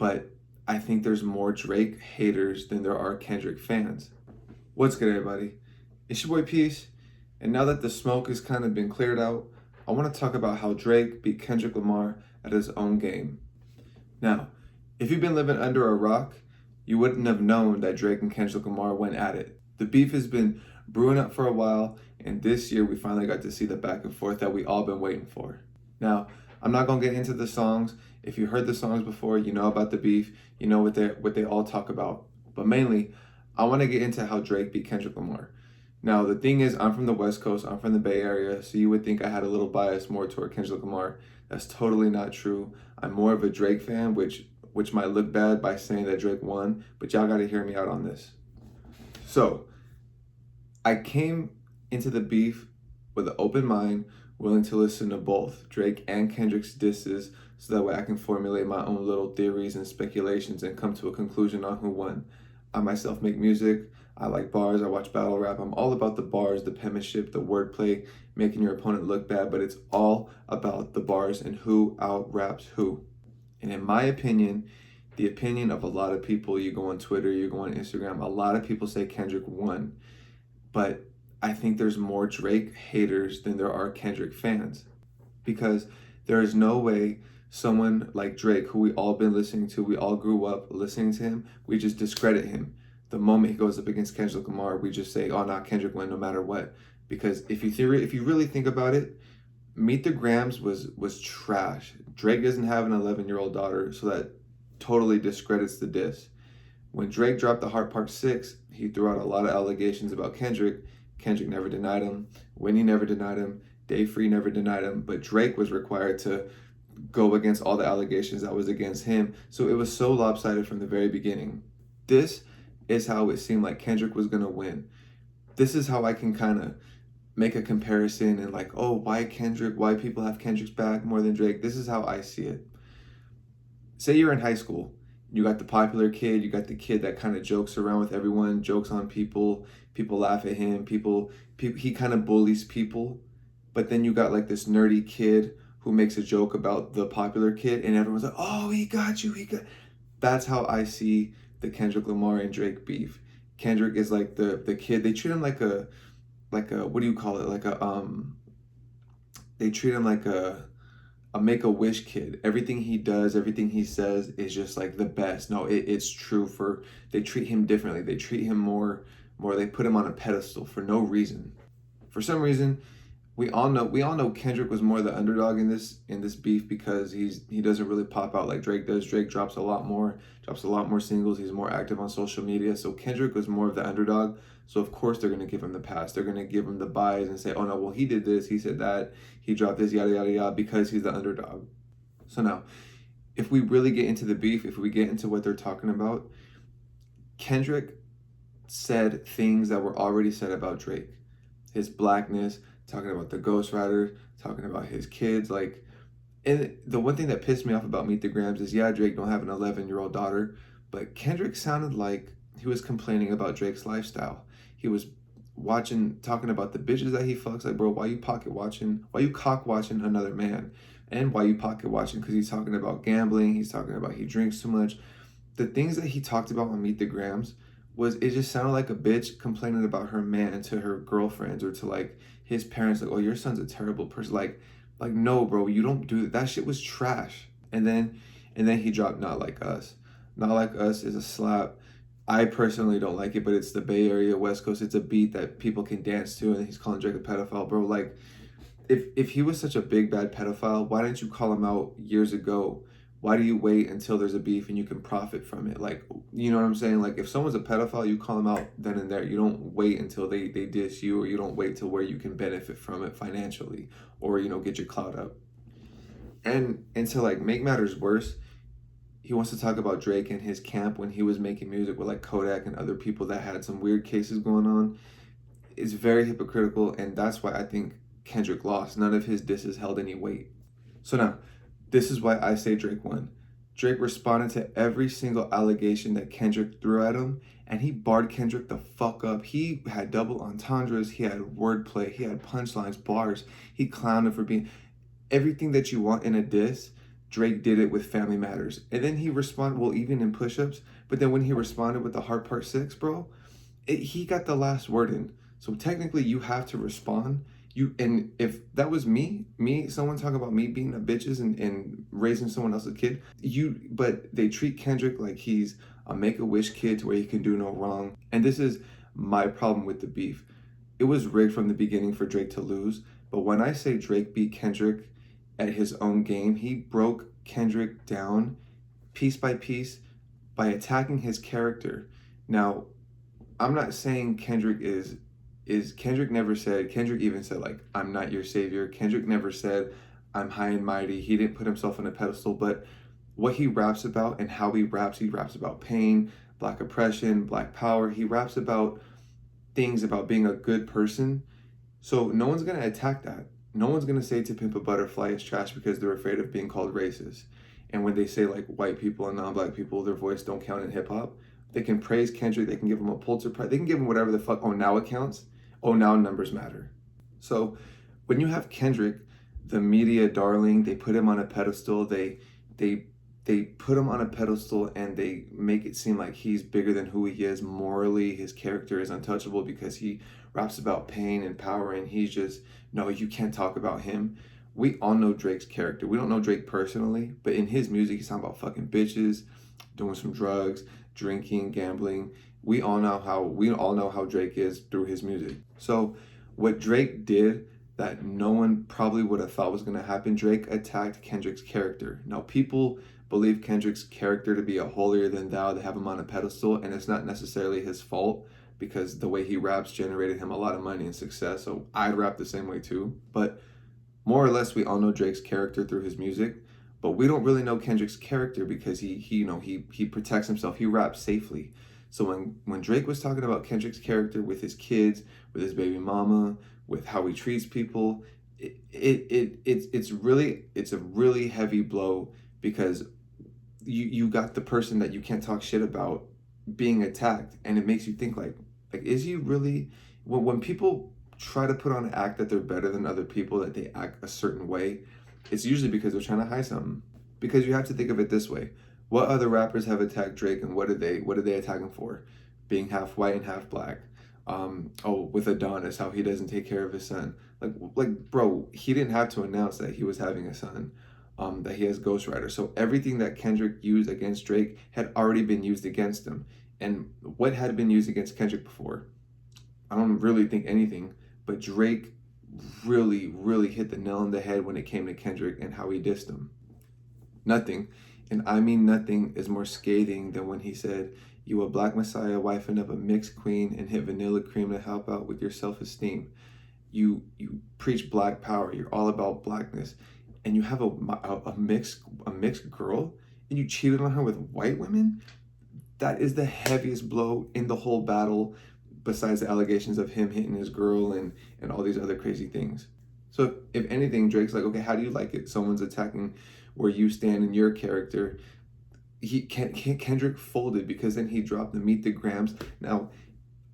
but I think there's more Drake haters than there are Kendrick fans. What's good, everybody? It's your boy Peace, and now that the smoke has kind of been cleared out, I want to talk about how Drake beat Kendrick Lamar at his own game. Now, if you've been living under a rock, you wouldn't have known that Drake and Kendrick Lamar went at it. The beef has been brewing up for a while, and this year we finally got to see the back and forth that we all been waiting for. Now, I'm not gonna get into the songs. If you heard the songs before, you know about the beef, you know what they all talk about. But mainly, I want to get into how Drake beat Kendrick Lamar. Now, the thing is, I'm from the West Coast, I'm from the Bay Area, so you would think I had a little bias more toward Kendrick Lamar. That's totally not true. I'm more of a Drake fan, which might look bad by saying that Drake won, but y'all gotta hear me out on this. So, I came into the beef with an open mind, willing to listen to both Drake and Kendrick's disses so that way I can formulate my own little theories and speculations and come to a conclusion on who won. I myself make music, I like bars, I watch battle rap, I'm all about the bars, the penmanship, the wordplay, making your opponent look bad, but it's all about the bars and who out-raps who. And in my opinion, the opinion of a lot of people, you go on Twitter, you go on Instagram, a lot of people say Kendrick won, but I think there's more Drake haters than there are Kendrick fans, because there is no way someone like Drake, who we all been listening to, we all grew up listening to him, we just discredit him. The moment he goes up against Kendrick Lamar, we just say, oh, not Kendrick win no matter what. Because if you really think about it, Meet the Grams was trash. Drake doesn't have an 11-year-old daughter, so that totally discredits the diss. When Drake dropped the Heart Part 6, he threw out a lot of allegations about Kendrick. Kendrick never denied him. Whitney never denied him. Dave Free never denied him. But Drake was required to go against all the allegations that was against him. So it was so lopsided from the very beginning. This is how it seemed like Kendrick was going to win. This is how I can kind of make a comparison and like, oh, why Kendrick? Why people have Kendrick's back more than Drake? This is how I see it. Say you're in high school. You got the popular kid, you got the kid that kind of jokes around with everyone, jokes on people laugh at him, he kind of bullies people. But then you got like this nerdy kid who makes a joke about the popular kid and everyone's like, oh, he got you, That's how I see the Kendrick Lamar and Drake beef. Kendrick is like the kid, they treat him like a, what do you call it? They treat him like a Make-A-Wish kid. Everything he does, everything he says is just like the best. No, it's true they treat him differently. They treat him more, they put him on a pedestal for no reason. For some reason, we all know Kendrick was more the underdog in this beef because he doesn't really pop out like Drake does. Drake drops a lot more singles. He's more active on social media. So Kendrick was more of the underdog. So of course they're gonna give him the pass. They're gonna give him the bias and say, oh no, well he did this, he said that, he dropped this, yada yada yada, because he's the underdog. So now, if we really get into the beef, if we get into what they're talking about, Kendrick said things that were already said about Drake. His blackness, talking about the ghostwriter, talking about his kids, and the one thing that pissed me off about Meet the Grams is, yeah, Drake don't have an 11-year-old daughter, but Kendrick sounded like he was complaining about Drake's lifestyle. He was talking about the bitches that he fucks. Like, bro, why you cock watching another man? And why you pocket watching? Because he's talking about gambling, he's talking about he drinks too much. The things that he talked about on Meet the Grams it just sounded like a bitch complaining about her man to her girlfriends or to like his parents, like, oh, your son's a terrible person. Like no, bro, you don't do that. That shit was trash. And then he dropped Not Like Us. Not Like Us is a slap. I personally don't like it, but it's the Bay Area, West Coast. It's a beat that people can dance to, and he's calling Drake a pedophile, bro. Like, if he was such a big bad pedophile, why didn't you call him out years ago? Why do you wait until there's a beef and you can profit from it? Like, you know what I'm saying? Like, if someone's a pedophile, you call them out then and there. You don't wait until they diss you, or you don't wait till where you can benefit from it financially, or, get your clout up. And to like make matters worse, he wants to talk about Drake and his camp when he was making music with like Kodak and other people that had some weird cases going on. It's very hypocritical, and that's why I think Kendrick lost. None of his disses held any weight. So now, this is why I say Drake won. Drake responded to every single allegation that Kendrick threw at him, and he barred Kendrick the fuck up. He had double entendres, he had wordplay, he had punchlines, bars. He clowned him for being everything that you want in a diss. Drake did it with Family Matters. And then he responded, well, even in push-ups, but then when he responded with the Hard Part 6, bro, he got the last word in. So technically you have to respond. And if that was someone talking about me being a bitches and raising someone else's kid, but they treat Kendrick like he's a Make-A-Wish kid to where he can do no wrong. And this is my problem with the beef. It was rigged from the beginning for Drake to lose. But when I say Drake beat Kendrick at his own game, he broke Kendrick down piece by piece by attacking his character. Now, I'm not saying Kendrick Kendrick even said, like, I'm not your savior. Kendrick never said, I'm high and mighty. He didn't put himself on a pedestal, but what he raps about and how he raps about pain, Black oppression, Black power. He raps about things about being a good person. So no one's gonna attack that. No one's gonna say To Pimp a Butterfly is trash because they're afraid of being called racist. And when they say like white people and non-black people, their voice don't count in hip hop, they can praise Kendrick, they can give him a Pulitzer Prize, they can give him whatever the fuck. Oh, now it counts. Oh, now numbers matter. So when you have Kendrick, the media darling, they put him on a pedestal, they put him on a pedestal and they make it seem like he's bigger than who he is morally. His character is untouchable because he raps about pain and power, and he's just, no, you can't talk about him. We all know Drake's character. We don't know Drake personally, but in his music, he's talking about fucking bitches, doing some drugs, drinking, gambling. We all know how Drake is through his music. So what Drake did that no one probably would have thought was going to happen, Drake attacked Kendrick's character. Now, people believe Kendrick's character to be a holier than thou. They have him on a pedestal, and it's not necessarily his fault because the way he raps generated him a lot of money and success. So I'd rap the same way too. But more or less, we all know Drake's character through his music, but we don't really know Kendrick's character because he protects himself. He raps safely. So when Drake was talking about Kendrick's character with his kids, with his baby mama, with how he treats people, it's a really heavy blow because you got the person that you can't talk shit about being attacked, and it makes you think like is he really, when people try to put on an act that they're better than other people, that they act a certain way, it's usually because they're trying to hide something. Because you have to think of it this way. What other rappers have attacked Drake, and what did they attack him for? Being half white and half black. With Adonis, how he doesn't take care of his son. Like bro, he didn't have to announce that he was having a son, that he has ghostwriters. So everything that Kendrick used against Drake had already been used against him. And what had been used against Kendrick before? I don't really think anything, but Drake really, really hit the nail on the head when it came to Kendrick and how he dissed him. Nothing, and I mean nothing, is more scathing than when he said, you a black messiah wifing up a mixed queen and hit vanilla cream to help out with your self-esteem. You preach black power, you're all about blackness, and you have a mixed girl and you cheated on her with white women? That is the heaviest blow in the whole battle, besides the allegations of him hitting his girl and all these other crazy things. So if anything, Drake's like, okay, how do you like it? Someone's attacking where you stand in your character. Kendrick folded because then he dropped the Meet the Grams. Now,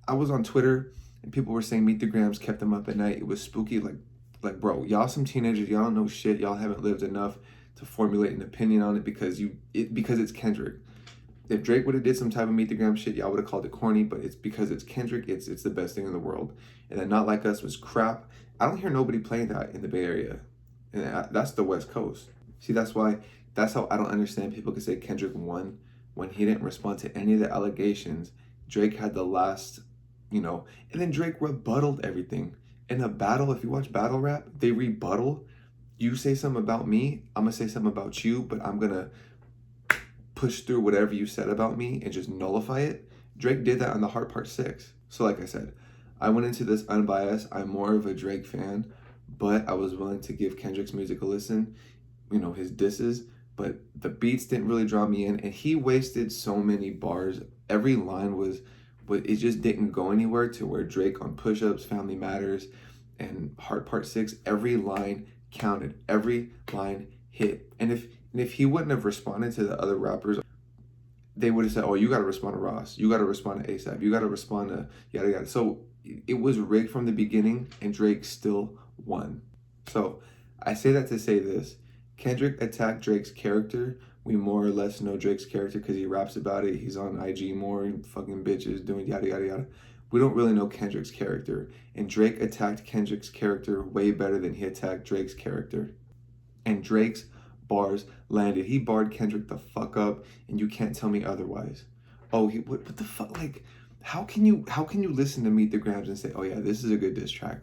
I was on Twitter and people were saying Meet the Grams kept them up at night. It was spooky. Like bro, y'all some teenagers, y'all don't know shit. Y'all haven't lived enough to formulate an opinion on it because it's Kendrick. If Drake would have did some type of Meet the Gram shit, y'all would have called it corny, but it's because it's Kendrick, it's the best thing in the world. And then Not Like Us was crap. I don't hear nobody playing that in the Bay Area. And that's the West Coast. See, that's how I don't understand people can say Kendrick won when he didn't respond to any of the allegations. Drake had the last, and then Drake rebutted everything. In a battle, if you watch battle rap, they rebuttal. You say something about me, I'm gonna say something about you, but I'm gonna push through whatever you said about me and just nullify it. Drake did that on the Hard Part 6. So like I said, I went into this unbiased. I'm more of a Drake fan, but I was willing to give Kendrick's music a listen, his disses, but the beats didn't really draw me in, and he wasted so many bars. Every line it just didn't go anywhere, to where Drake on Push-Ups, Family Matters, and Hard Part 6, every line counted. Every line hit. And if he wouldn't have responded to the other rappers, they would have said, oh, you got to respond to Ross. You got to respond to ASAP. You got to respond to yada yada. So it was rigged from the beginning, and Drake still won. So I say that to say this. Kendrick attacked Drake's character. We more or less know Drake's character because he raps about it. He's on IG more, fucking bitches, doing yada yada yada. We don't really know Kendrick's character. And Drake attacked Kendrick's character way better than he attacked Drake's character. And Drake's bars landed. He barred Kendrick the fuck up, and you can't tell me otherwise. Oh, what the fuck? Like, how can you listen to Meet the Grams and say, oh yeah, this is a good diss track?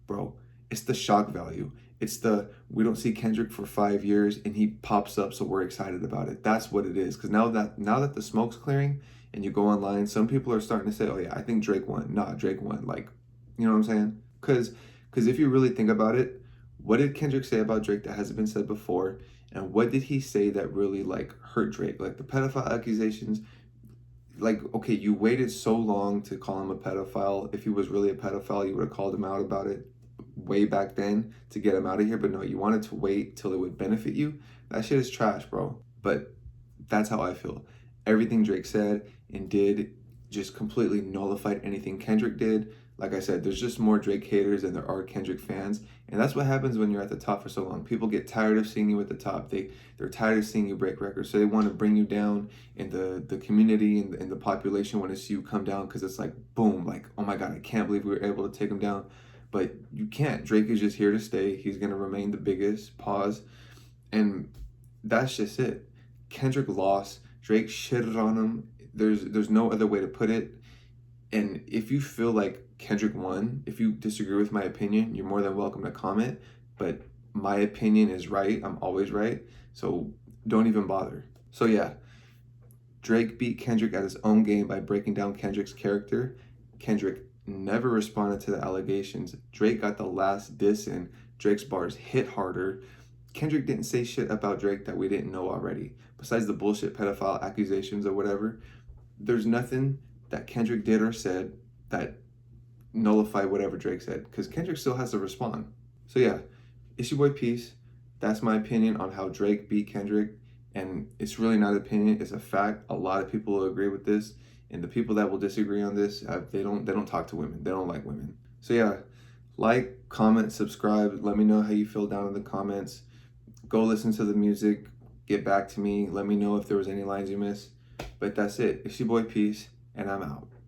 Bro, it's the shock value. It's the, we don't see Kendrick for 5 years and he pops up, so we're excited about it. That's what it is. Because now that the smoke's clearing and you go online, some people are starting to say, oh yeah, I think Drake won. Nah, Drake won. Like, you know what I'm saying? Because if you really think about it, what did Kendrick say about Drake that hasn't been said before? And what did he say that really like hurt Drake? Like the pedophile accusations. Like, okay, you waited so long to call him a pedophile. If he was really a pedophile, you would have called him out about it way back then to get him out of here. But no, you wanted to wait till it would benefit you. That shit is trash, bro. But that's how I feel. Everything Drake said and did just completely nullified anything Kendrick did. Like I said, there's just more Drake haters than there are Kendrick fans. And that's what happens when you're at the top for so long. People get tired of seeing you at the top. They're tired of seeing you break records. So they want to bring you down, and the community and the population want to see you come down because it's like, boom, like, oh my God, I can't believe we were able to take him down. But you can't. Drake is just here to stay. He's going to remain the biggest. Pause. And that's just it. Kendrick lost. Drake shitted on him. There's no other way to put it. And if you feel like Kendrick won, if you disagree with my opinion, you're more than welcome to comment. But my opinion is right. I'm always right. So don't even bother. So yeah, Drake beat Kendrick at his own game by breaking down Kendrick's character. Kendrick never responded to the allegations. Drake got the last diss in. Drake's bars hit harder. Kendrick didn't say shit about Drake that we didn't know already. Besides the bullshit pedophile accusations or whatever, there's nothing that Kendrick did or said that nullified whatever Drake said, because Kendrick still has to respond. So yeah, it's your boy Peace. That's my opinion on how Drake beat Kendrick, and it's really not an opinion, it's a fact. A lot of people will agree with this, and the people that will disagree on this, they don't talk to women. They don't like women. So yeah, like, comment, subscribe. Let me know how you feel down in the comments. Go listen to the music. Get back to me. Let me know if there was any lines you missed. But that's it. It's your boy Peace, and I'm out.